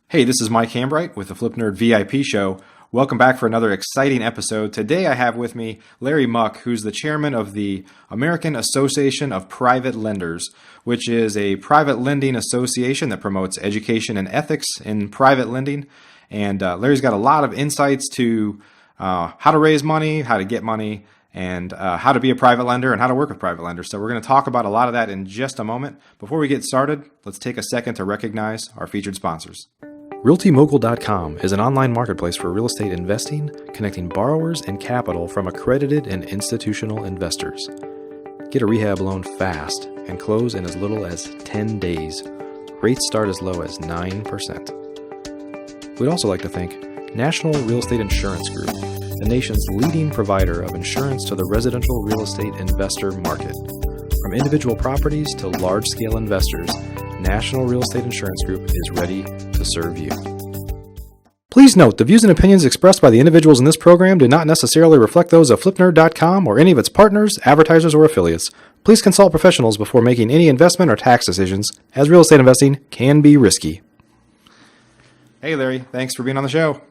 Hey, this is Mike Hambright with the Flip Nerd VIP show. Welcome back for another exciting episode. Today I have with me Larry Muck, who's the chairman of the American Association of Private Lenders, which is a private lending association that promotes education and ethics in private lending. And Larry's got a lot of insights to how to raise money, how to get money, and how to be a private lender and how to work with private lenders. So we're going to talk about a lot of that in just a moment. Before we get started, let's take a second to recognize our featured sponsors. RealtyMogul.com is an online marketplace for real estate investing, connecting borrowers and capital from accredited and institutional investors. Get a rehab loan fast and close in as little as 10 days. Rates start as low as 9%. We'd also like to thank National Real Estate Insurance Group, the nation's leading provider of insurance to the residential real estate investor market. From individual properties to large-scale investors, National Real Estate Insurance Group is ready to serve you. Please note, the views and opinions expressed by the individuals in this program do not necessarily reflect those of FlipNerd.com or any of its partners, advertisers, or affiliates. Please consult professionals before making any investment or tax decisions, as real estate investing can be risky. Hey, Larry. Thanks for being on the show.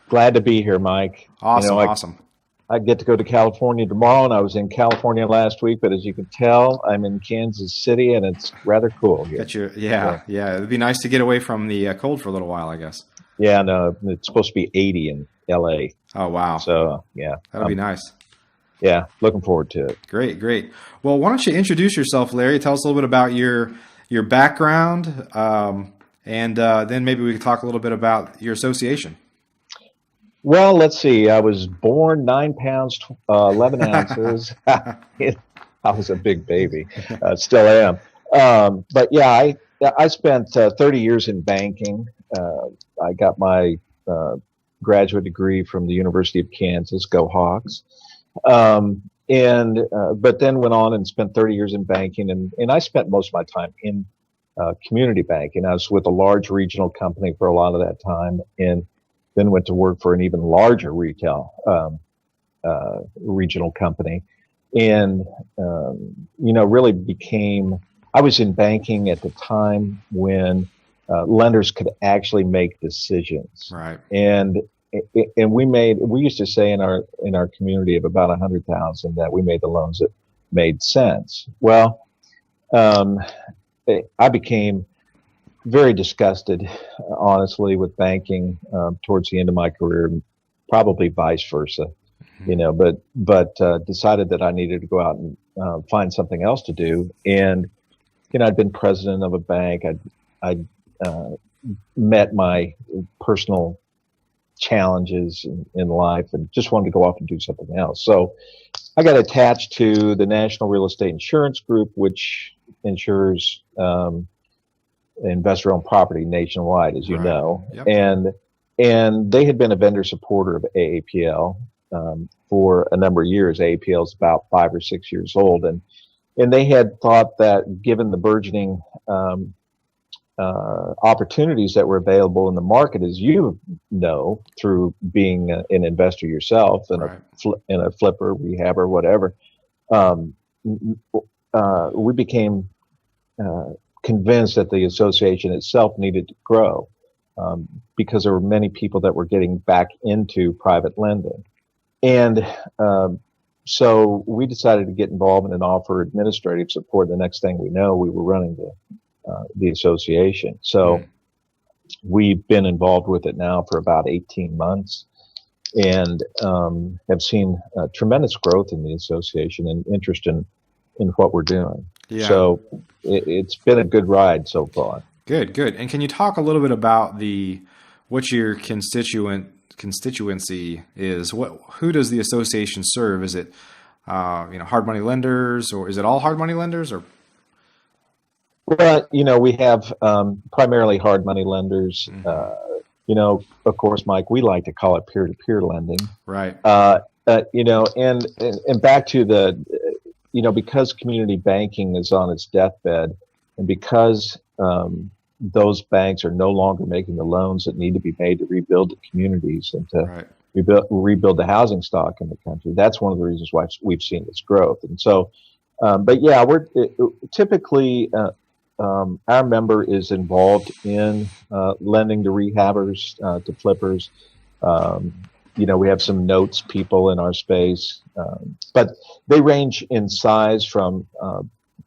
Glad to be here, Mike. Awesome, awesome. I get to go to California tomorrow, and I was in California last week, but as you can tell, I'm in Kansas City, and it's rather cool here. Yeah. It'd be nice to get away from the cold for a little while, I guess. Yeah, no, it's supposed to be 80 in L.A. Oh, wow. So, yeah. That'll be nice. Yeah, looking forward to it. Great. Well, why don't you introduce yourself, Larry? Tell us a little bit about your background, and then maybe we can talk a little bit about your association. Well, let's see. I was born 9 pounds, 11 ounces. I was a big baby. Still am. But yeah, I spent 30 years in banking. I got my graduate degree from the University of Kansas, go Hawks. But then went on and spent 30 years in banking. And I spent most of my time in community banking. I was with a large regional company for a lot of that time. And then went to work for an even larger retail regional company, and really became. I was in banking at the time when lenders could actually make decisions, right? And we used to say in our community of about 100,000 that we made the loans that made sense. Well, I became very disgusted, honestly, with banking towards the end of my career, and probably vice versa, but decided that I needed to go out and find something else to do. And, I'd been president of a bank. I'd met my personal challenges in life and just wanted to go off and do something else. So I got attached to the National Real Estate Insurance Group, which insures investor-owned property nationwide, as you know. Yep. And they had been a vendor supporter of AAPL for a number of years. AAPL is about 5 or 6 years old, and they had thought that given the burgeoning opportunities that were available in the market, as you know, through being an investor yourself and right. a flipper, rehabber, whatever, we became convinced that the association itself needed to grow because there were many people that were getting back into private lending. And so we decided to get involved and offer administrative support. The next thing we know, we were running the association. So we've been involved with it now for about 18 months and have seen tremendous growth in the association and interest in what we're doing. Yeah. So it's been a good ride so far. Good. And can you talk a little bit about what your constituency is? Who does the association serve? Is it hard money lenders, or is it all hard money lenders? Or well, we have primarily hard money lenders. Mm-hmm. Of course, Mike, we like to call it peer-to-peer lending. Right. And back to the because community banking is on its deathbed, and because those banks are no longer making the loans that need to be made to rebuild the communities and to rebuild the housing stock in the country, that's one of the reasons why we've seen this growth. And so But yeah, typically our member is involved in lending to rehabbers, to flippers. Um, we have some notes people in our space, but they range in size from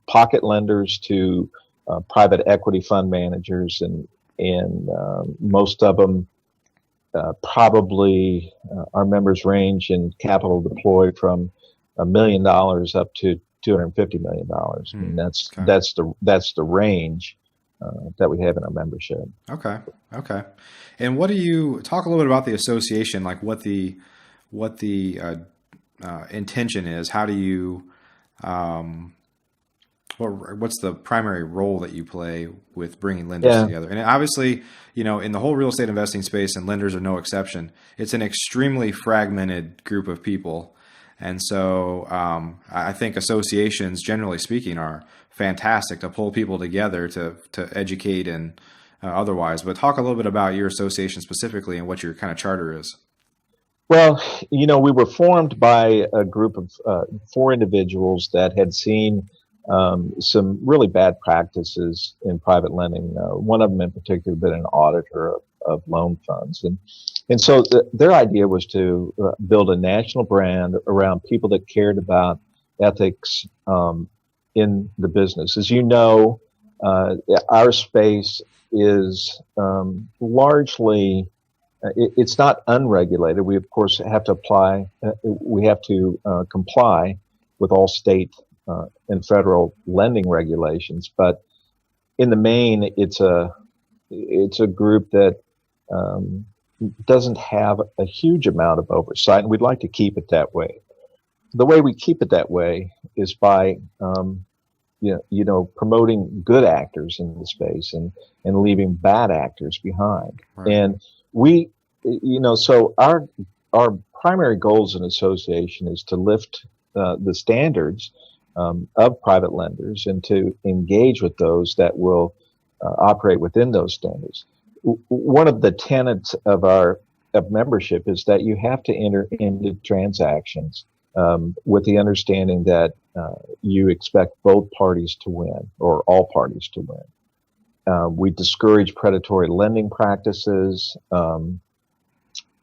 pocket lenders to private equity fund managers, and most of them probably our members range in capital deployed from $1 million up to $250 million. I mean, Okay. that's the range that we have in our membership. Okay. Okay. And what do you talk a little bit about the association, like what the intention is? How do you what's the primary role that you play with bringing lenders Yeah, together? And obviously, in the whole real estate investing space, and lenders are no exception, it's an extremely fragmented group of people. And so I think associations, generally speaking, are fantastic to pull people together to educate and otherwise. But talk a little bit about your association specifically and what your kind of charter is. well, we were formed by a group of four individuals that had seen some really bad practices in private lending. One of them in particular had been an auditor of loan funds. And so their idea was to build a national brand around people that cared about ethics in the business. As you know, our space is largely it's not unregulated. We of course have to comply with all state and federal lending regulations, but in the main, it's a group that doesn't have a huge amount of oversight, and we'd like to keep it that way. The way we keep it that way is by promoting good actors in the space and leaving bad actors behind. Right. And we, so our primary goals in association is to lift the standards of private lenders and to engage with those that will operate within those standards. One of the tenets of membership is that you have to enter into transactions with the understanding that you expect both parties to win, or all parties to win. We discourage predatory lending practices,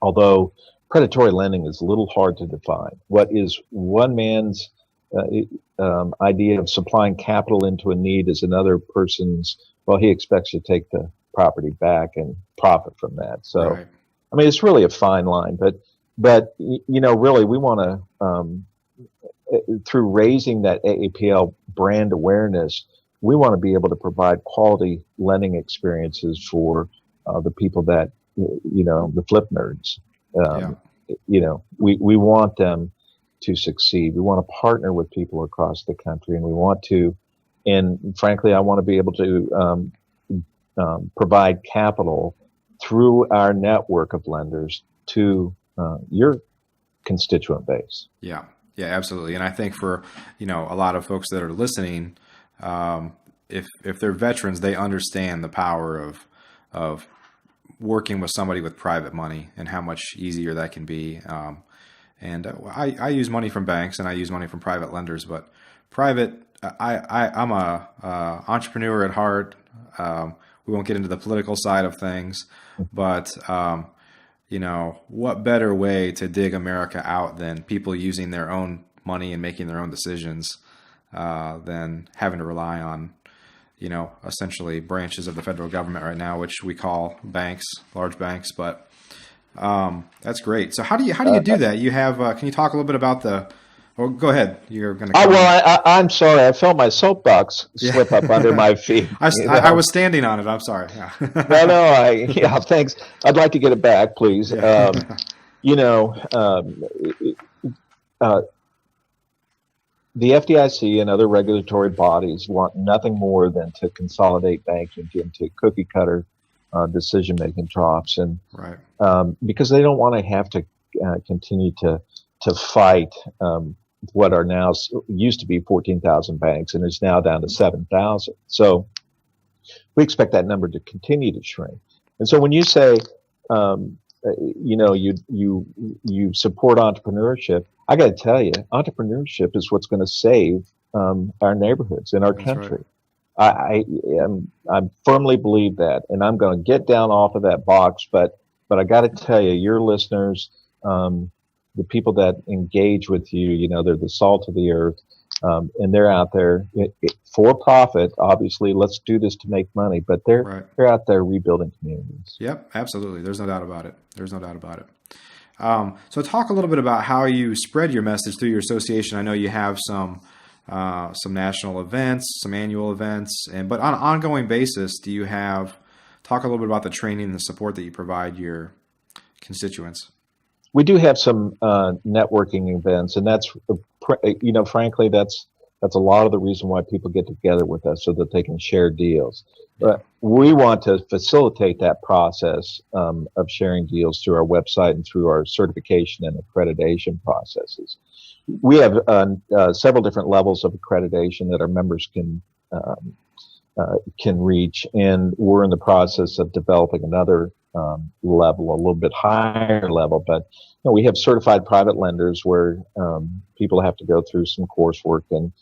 although predatory lending is a little hard to define. What is one man's idea of supplying capital into a need is another person's, well, he expects to take the property back and profit from that. So, Right. I mean, it's really a fine line, but really we want to, through raising that AAPL brand awareness, we want to be able to provide quality lending experiences for the people that, the flip nerds. We want them to succeed. We want to partner with people across the country, and frankly, I want to be able to provide capital through our network of lenders to your constituent base. Yeah, yeah, absolutely. And I think for a lot of folks that are listening, if they're veterans, they understand the power of working with somebody with private money and how much easier that can be. And I use money from banks and I use money from private lenders, but private, I'm a entrepreneur at heart. We won't get into the political side of things, but what better way to dig America out than people using their own money and making their own decisions than having to rely on, essentially branches of the federal government right now, which we call banks, large banks. But that's great. So how do you do that? You have can you talk a little bit about the? Well, go ahead. You're going to. I'm sorry. I felt my soapbox slip up under my feet. I was standing on it. I'm sorry. Yeah. No, thanks. I'd like to get it back, please. Yeah. The FDIC and other regulatory bodies want nothing more than to consolidate banking into cookie cutter decision-making troughs, and Right. Because they don't want to have to continue to fight what are now used to be 14,000 banks and is now down to 7,000. So we expect that number to continue to shrink. And so when you say, you support entrepreneurship, I got to tell you, entrepreneurship is what's going to save our neighborhoods in our That's right. country. I firmly believe that, and I'm going to get down off of that box. But I got to tell you, your listeners, the people that engage with you, they're the salt of the earth, and they're out there for profit. Obviously, let's do this to make money, but Right. they're out there rebuilding communities. Yep, absolutely. There's no doubt about it. There's no doubt about it. So talk a little bit about how you spread your message through your association. I know you have some national events, some annual events, but on an ongoing basis, do you talk a little bit about the training and the support that you provide your constituents? We do have some networking events, and that's, frankly, that's a lot of the reason why people get together with us, so that they can share deals. But we want to facilitate that process of sharing deals through our website and through our certification and accreditation processes. We have several different levels of accreditation that our members can reach, and we're in the process of developing another level, a little bit higher level. But we have certified private lenders where people have to go through some coursework and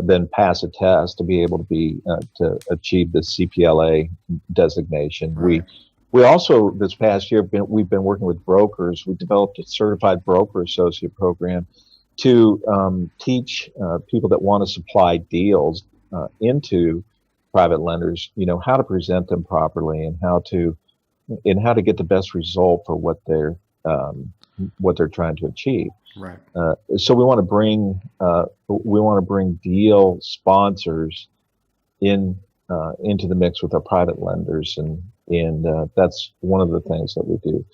then pass a test to be able to achieve the CPLA designation. Right. We also, this past year, we've been working with brokers. We developed a certified broker associate program to teach people that want to supply deals into private lenders, how to present them properly and how to get the best result for what they're trying to achieve. Right. So we want to bring deal sponsors into the mix with our private lenders, and that's one of the things that we do.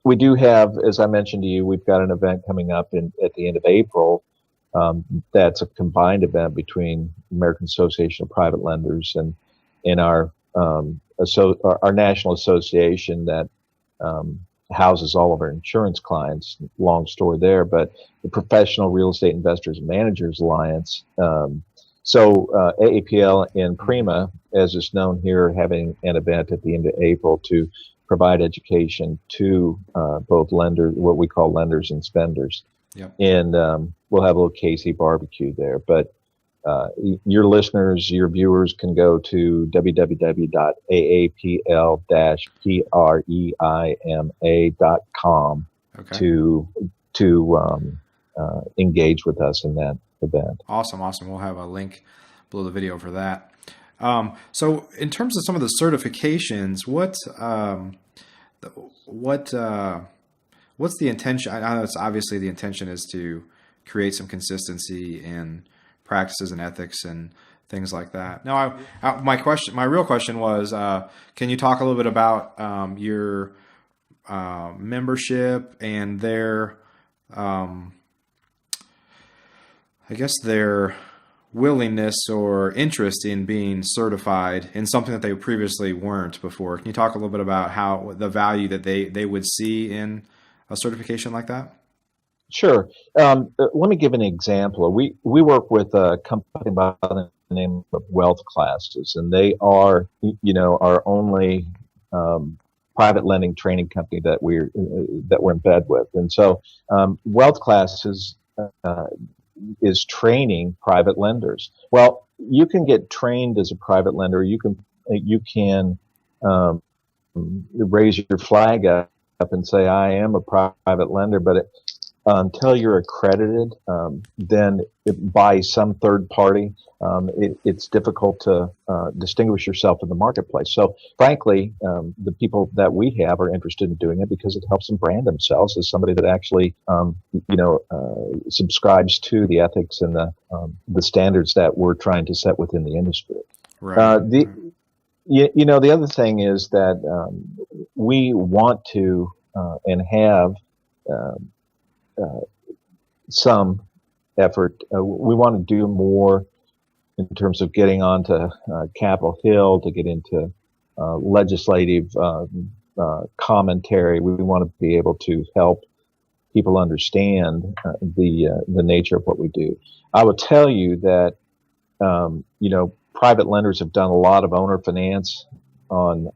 We do have, as I mentioned to you, we've got an event coming up at the end of April. That's a combined event between American Association of Private Lenders and our national association that houses all of our insurance clients. Long story there, but the Professional Real Estate Investors and Managers Alliance. So AAPL and Prima, as is known here, are having an event at the end of April to provide education to both lenders, what we call lenders and spenders. Yep. And we'll have a little KC barbecue there. But your listeners, your viewers can go to www.aapl-preima.com to engage with us in that event. Awesome. We'll have a link below the video for that. So in terms of some of the certifications, what's the intention? I know it's obviously the intention is to create some consistency in practices and ethics and things like that. Now, my real question was, can you talk a little bit about your membership and their willingness or interest in being certified in something that they previously weren't before? Can you talk a little bit about how the value that they would see in a certification like that? Sure. Let me give an example. We work with a company by the name of Wealth Classes, and they are, our only private lending training company that we're in bed with. And so, Wealth Classes is training private lenders. Well, you can get trained as a private lender. You can raise your flag up and say, I am a private lender, but until you're accredited, then by some third party, it's difficult to distinguish yourself in the marketplace. So frankly, the people that we have are interested in doing it because it helps them brand themselves as somebody that actually, subscribes to the ethics and the standards that we're trying to set within the industry. Right. The other thing is that we want to and have some effort. We want to do more in terms of getting onto Capitol Hill, to get into legislative commentary. We want to be able to help people understand the nature of what we do. I will tell you that private lenders have done a lot of owner finance on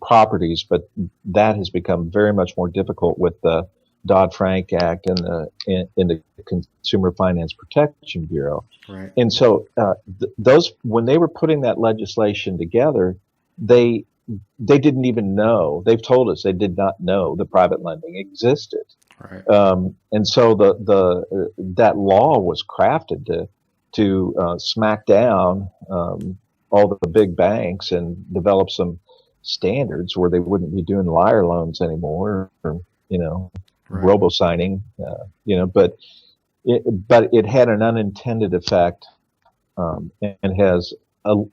properties, but that has become very much more difficult with the Dodd-Frank Act and the Consumer Finance Protection Bureau. Right. And so those, when they were putting that legislation together, they didn't even know. They've told us they did not know the private lending existed. Right. And so that law was crafted to smack down all the big banks and develop some standards where they wouldn't be doing liar loans anymore, or Right. robo signing, but it had an unintended effect, and has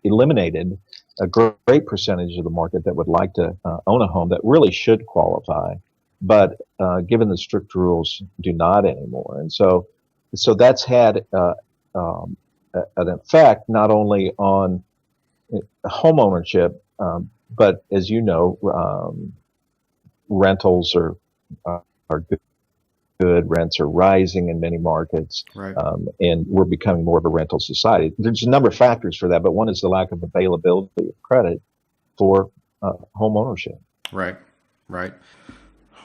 eliminated a great percentage of the market that would like to own a home that really should qualify, but given the strict rules, do not anymore. And so that's had an effect not only on home ownership, but as you know, rentals are good. Rents are rising in many markets, Right. And we're becoming more of a rental society. There's a number of factors for that, but one is the lack of availability of credit for home ownership. Right. Right.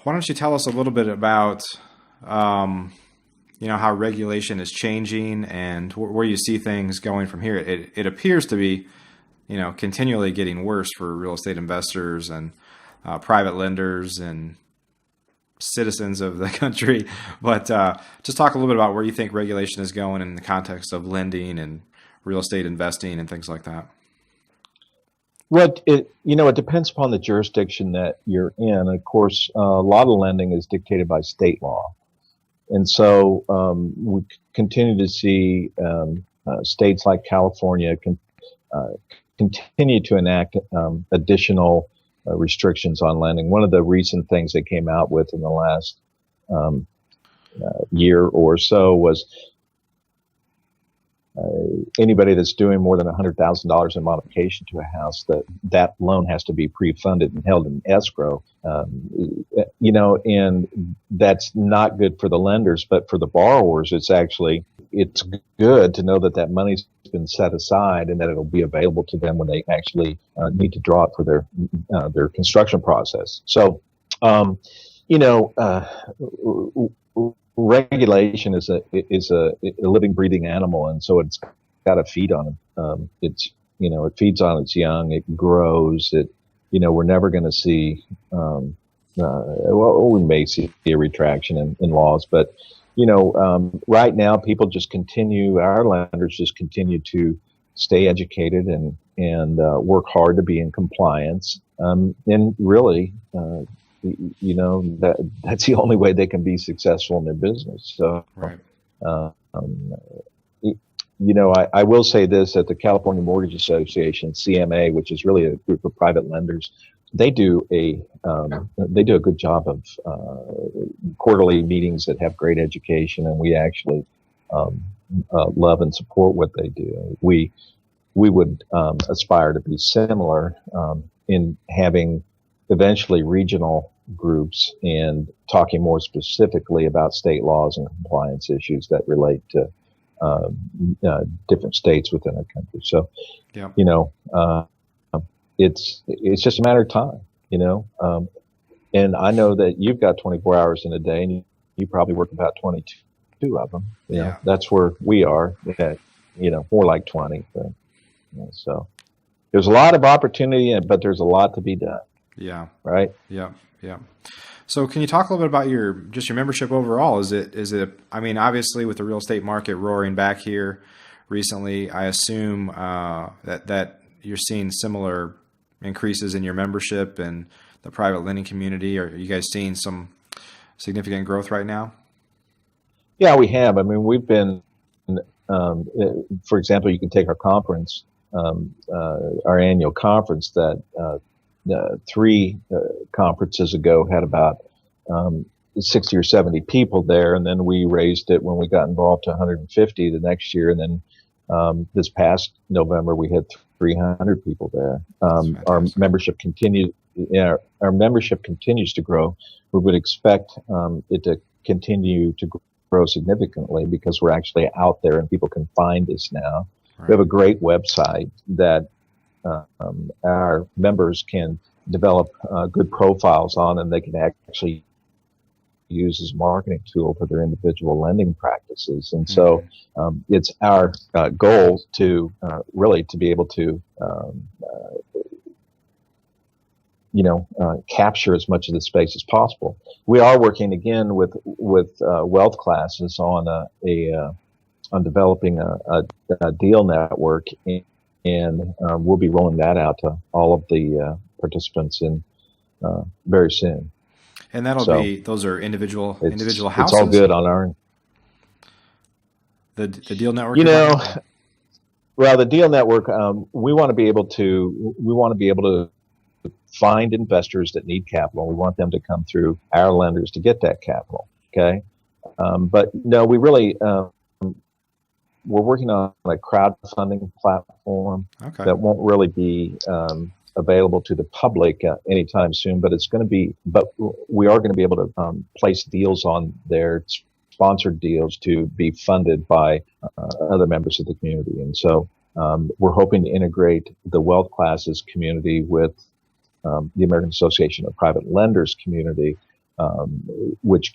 Why don't you tell us a little bit about, how regulation is changing and where you see things going from here? It appears to be, continually getting worse for real estate investors and private lenders and citizens of the country. But just talk a little bit about where you think regulation is going in the context of lending and real estate investing and things like that. Well, it depends upon the jurisdiction that you're in. Of course, a lot of lending is dictated by state law. And so we continue to see states like California continue to enact additional restrictions on lending. One of the recent things they came out with in the last year or so was anybody that's doing more than $100,000 in modification to a house, that loan has to be pre-funded and held in escrow. And that's not good for the lenders, but for the borrowers, it's good to know that money's been set aside and that it'll be available to them when they actually need to draw it for their construction process. So, regulation is a living, breathing animal, and so it's got to feed on them. It feeds on its young. It grows. We're never going to see. We may see a retraction in laws, but right now people our lenders just continue to stay educated and work hard to be in compliance. And really, that's the only way they can be successful in their business. So, right. I will say this, at the California Mortgage Association, CMA, which is really a group of private lenders, they do a good job of quarterly meetings that have great education, and we actually love and support what they do. We would aspire to be similar in having eventually regional groups and talking more specifically about state laws and compliance issues that relate to different states within our country. So, yeah. It's just a matter of time, and I know that you've got 24 hours in a day, and you probably work about 22 of them. Yeah. That's where we are at, more like 20. But, so there's a lot of opportunity, but there's a lot to be done. Yeah. Right. Yeah. Yeah. So can you talk a little bit about your membership overall? Is it, I mean, obviously with the real estate market roaring back here recently, I assume that you're seeing similar increases in your membership and the private lending community. Are you guys seeing some significant growth right now? Yeah, we have. I mean, we've been, for example, you can take our conference, our annual conference that 3 conferences ago had about 60 or 70 people there, and then we raised it when we got involved to 150 the next year, and then this past November we had 300 people there. Our membership continues. Our membership continues to grow. We would expect it to continue to grow significantly because we're actually out there and people can find us now. Right. We have a great website that our members can develop good profiles on, and they can actually use as a marketing tool for their individual lending practices. And so it's our goal to really to be able to capture as much of the space as possible. We are working again with wealth classes on developing a deal network, and we'll be rolling that out to all of the participants in very soon. And those are individual houses. It's all good on our the deal network. Well, the deal network, we want to be able to find investors that need capital. We want them to come through our lenders to get that capital. Okay. But no, we really, we're working on a crowdfunding platform that won't really be available to the public anytime soon, but we are going to be able to place deals on there, sponsored deals, to be funded by other members of the community. And so we're hoping to integrate the wealth classes community with the American Association of Private Lenders community, which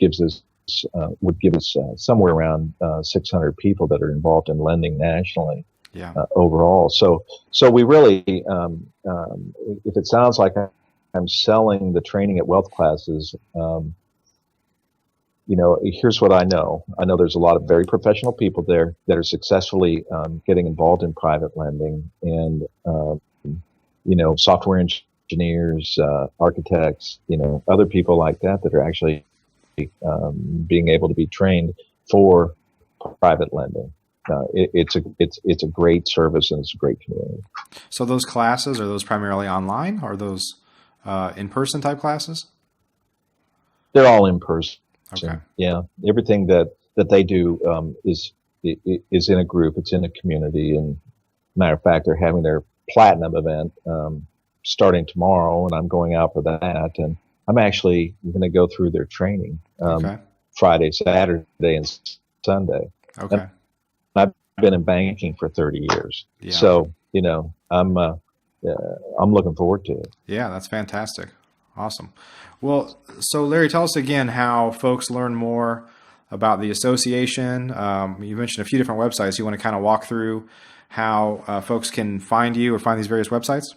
would give us somewhere around 600 people that are involved in lending nationally overall. So we really, if it sounds like I'm selling the training at wealth classes, here's what I know. I know there's a lot of very professional people there that are successfully getting involved in private lending, and software engineers, architects, other people like that are actually being able to be trained for private lending. It's a great service, and it's a great community. So those classes, are those primarily online, or are those in-person type classes? They're all in person. Okay. Yeah, everything that they do is in a group. It's in a community. And matter of fact, they're having their platinum event starting tomorrow, and I'm going out for that. And I'm actually going to go through their training Friday, Saturday, and Sunday. Okay. And I've been in banking for 30 years, so I'm looking forward to it. Yeah, that's fantastic. Awesome. Well, so Larry, tell us again how folks learn more about the association. You mentioned a few different websites. You want to kind of walk through how folks can find you or find these various websites?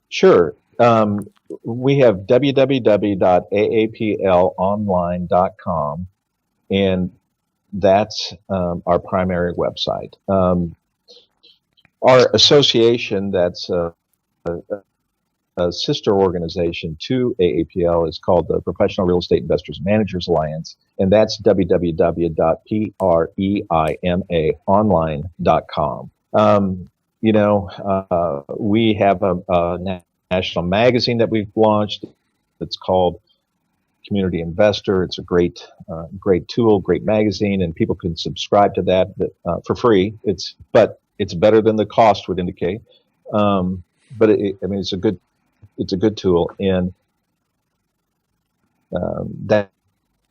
Sure. We have www.aaplonline.com, and that's our primary website. Our association, that's a sister organization to AAPL, is called the Professional Real Estate Investors and Managers Alliance, and that's www.premaonline.com. We have a national magazine that we've launched. It's called Community Investor. It's a great tool, great magazine, and people can subscribe to that for free. It's better than the cost would indicate. But it's a good tool, and that's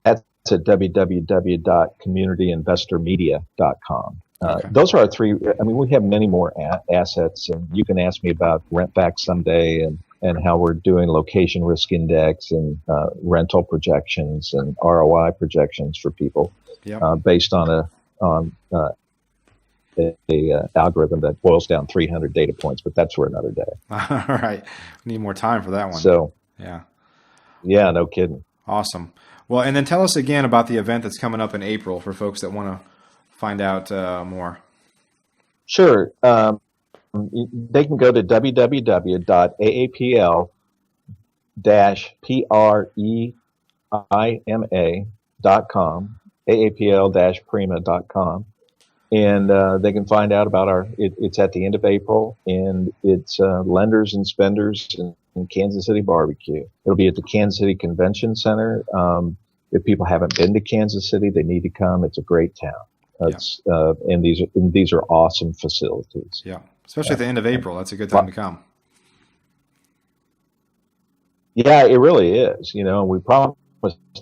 at www.communityinvestormedia.com. Those are our three. We have many more assets, and you can ask me about Rent Back Someday and how we're doing location risk index and rental projections and ROI projections for people based on a algorithm that boils down 300 data points, but that's for another day. All right. We need more time for that one. So, yeah, no kidding. Awesome. Well, and then tell us again about the event that's coming up in April for folks that want to find out more. Sure. They can go to www.aapl-prema.com, aapl-prema.com. And they can find out about it's at the end of April, and it's lenders and spenders and Kansas City barbecue. It'll be at the Kansas City Convention Center. If people haven't been to Kansas City, they need to come. It's a great town. And these are awesome facilities. Yeah, especially at the end of April. That's a good time to come. Yeah, it really is. We promise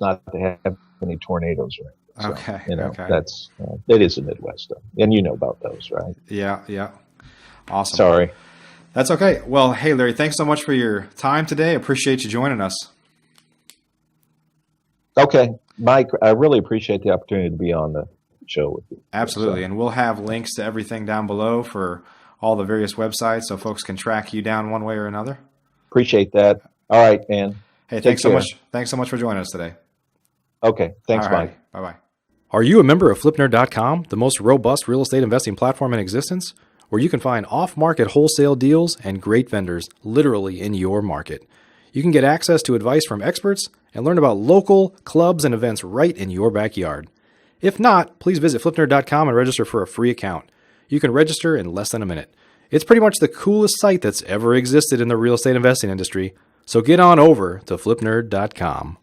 not to have any tornadoes right. So, that's it is the Midwest, though, and you know about those, right? Yeah. Awesome. Sorry. That's okay. Well, hey, Larry, thanks so much for your time today. Appreciate you joining us. Okay, Mike, I really appreciate the opportunity to be on the show with you. Absolutely. And we'll have links to everything down below for all the various websites so folks can track you down one way or another. Appreciate that. All right, man. Hey, Take thanks so care. much. Thanks so much for joining us today. Okay, thanks, All right. Mike. Bye-bye. Are you a member of flipnerd.com, the most robust real estate investing platform in existence, where you can find off-market wholesale deals and great vendors literally in your market? You can get access to advice from experts and learn about local clubs and events right in your backyard. If not, please visit flipnerd.com and register for a free account. You can register in less than a minute. It's pretty much the coolest site that's ever existed in the real estate investing industry, so get on over to flipnerd.com.